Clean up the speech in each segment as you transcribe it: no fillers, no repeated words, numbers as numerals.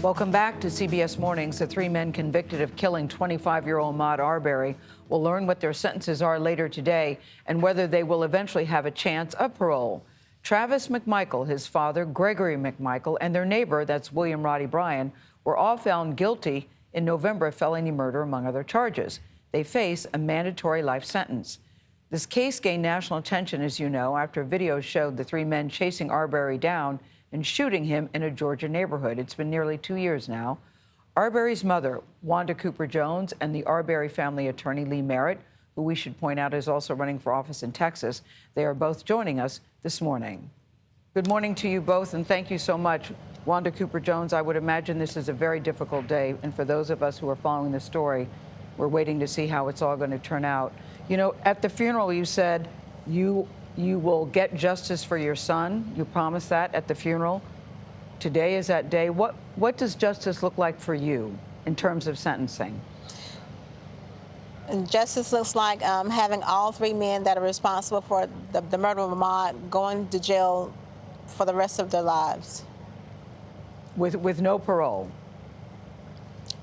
Welcome back to CBS Mornings. The three men convicted of killing 25-year-old Ahmaud Arbery will learn what their sentences are later today and whether they will eventually have a chance of parole. Travis McMichael, his father, Gregory McMichael, and their neighbor, that's William Roddy Bryan, were all found guilty in November of felony murder, among other charges. They face a mandatory life sentence. This case gained national attention, as you know, after videos showed the three men chasing Arbery down and shooting him in a Georgia neighborhood. It's been nearly 2 years now. Arbery's mother, Wanda Cooper Jones, and the Arbery family attorney, Lee Merritt, who we should point out is also running for office in Texas, they are both joining us this morning. Good morning to you both, and thank you so much. Wanda Cooper Jones, I would imagine this is a very difficult day, and for those of us who are following the story, we're waiting to see how it's all going to turn out. You know, at the funeral, you said you will get justice for your son. You promised that at the funeral. Today is that day. What does justice look like for you in terms of sentencing? And justice looks like having all three men that are responsible for the murder of Ahmaud going to jail for the rest of their lives. With no parole?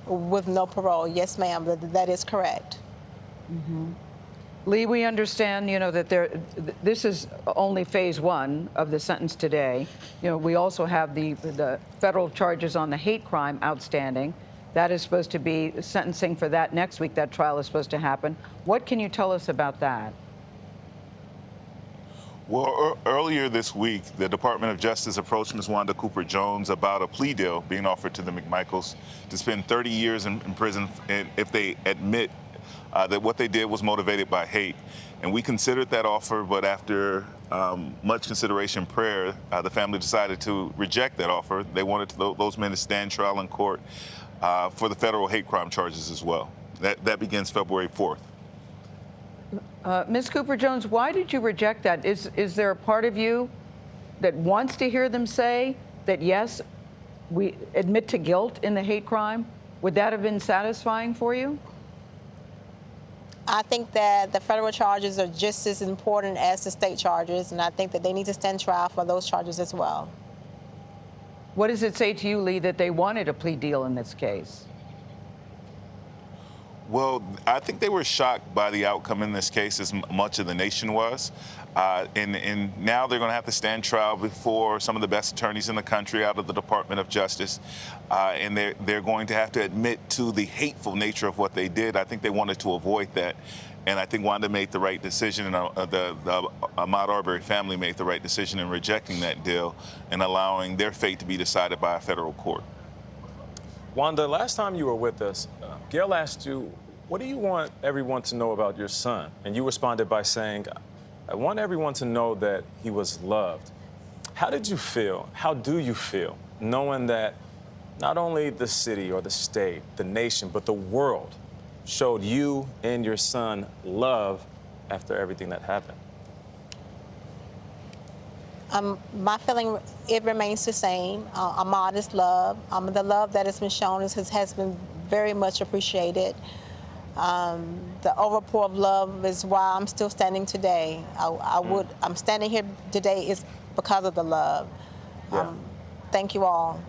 With no parole, yes, ma'am. That is correct. Mm-hmm. Lee, we understand, you know, that this is only phase one of the sentence today. You know, we also have the federal charges on the hate crime outstanding. That is supposed to be sentencing for that next week. That trial is supposed to happen. What can you tell us about that? Well, earlier this week, the Department of Justice approached Ms. Wanda Cooper Jones about a plea deal being offered to the McMichaels to spend 30 years in prison if they admit that what they did was motivated by hate. And we considered that offer, but after much consideration and prayer, the family decided to reject that offer. They wanted those men to stand trial in court for the federal hate crime charges as well. That begins February 4th. Ms. Cooper Jones, why did you reject that? Is there a part of you that wants to hear them say that, yes, we admit to guilt in the hate crime? Would that have been satisfying for you? I think that the federal charges are just as important as the state charges, and I think that they need to stand trial for those charges as well. What does it say to you, Lee, that they wanted a plea deal in this case? Well, I think they were shocked by the outcome in this case, as much of the nation was. And now they're going to have to stand trial before some of the best attorneys in the country out of the Department of Justice. And they're going to have to admit to the hateful nature of what they did. I think they wanted to avoid that. And I think Wanda made the right decision, and the Ahmaud Arbery family made the right decision in rejecting that deal and allowing their fate to be decided by a federal court. Wanda, last time you were with us, Gayle asked you, what do you want everyone to know about your son? And you responded by saying, I want everyone to know that he was loved. How did you feel? How do you feel knowing that not only the city or the state, the nation, but the world showed you and your son love after everything that happened? My feeling, it remains the same. Ahmaud is loved. The love that has been shown has been very much appreciated. The overpour of love is why I'm still standing today. I'm standing here today is because of the love. Yeah. Thank you all.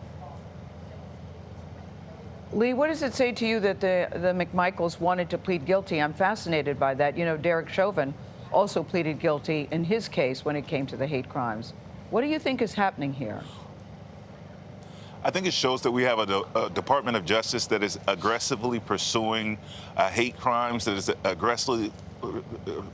Lee, what does it say to you that the McMichaels wanted to plead guilty? I'm fascinated by that. You know, Derek Chauvin also pleaded guilty in his case when it came to the hate crimes. What do you think is happening here? I think it shows that we have a Department of Justice that is aggressively pursuing hate crimes, that is aggressively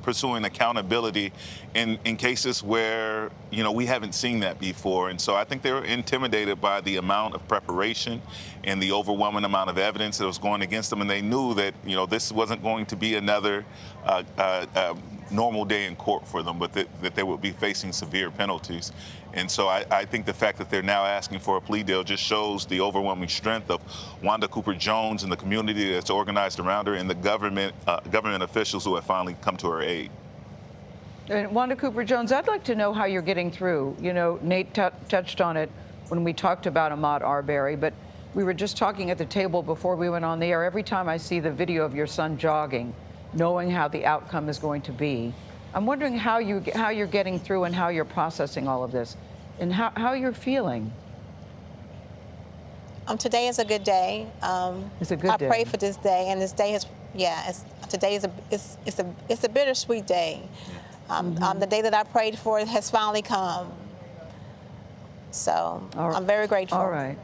pursuing accountability in cases where, you know, we haven't seen that before. And so I think they were intimidated by the amount of preparation and the overwhelming amount of evidence that was going against them. And they knew that, you know, this wasn't going to be another normal day in court for them, but that they would be facing severe penalties. And so I think the fact that they're now asking for a plea deal just shows the overwhelming strength of Wanda Cooper Jones and the community that's organized around her, and the government officials who have finally come to her aid. And Wanda Cooper Jones, I'd like to know how you're getting through. You know, Nate touched on it when we talked about Ahmaud Arbery, but we were just talking at the table before we went on the air. Every time I see the video of your son jogging, knowing how the outcome is going to be, I'm wondering how you're getting through and how you're processing all of this and how you're feeling. Today is a good day. It's a good I day. pray for this day, and this day is, today is it's a bittersweet day. The day that I prayed for has finally come. So I'm very grateful. All right.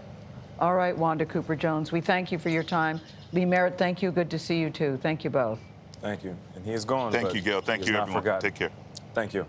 All right, Wanda Cooper Jones, we thank you for your time. Lee Merritt, thank you. Good to see you, too. Thank you both. Thank you. And he is gone. Thank but you, Gayle. Thank he is you, not everyone. forgotten. Take care. Thank you.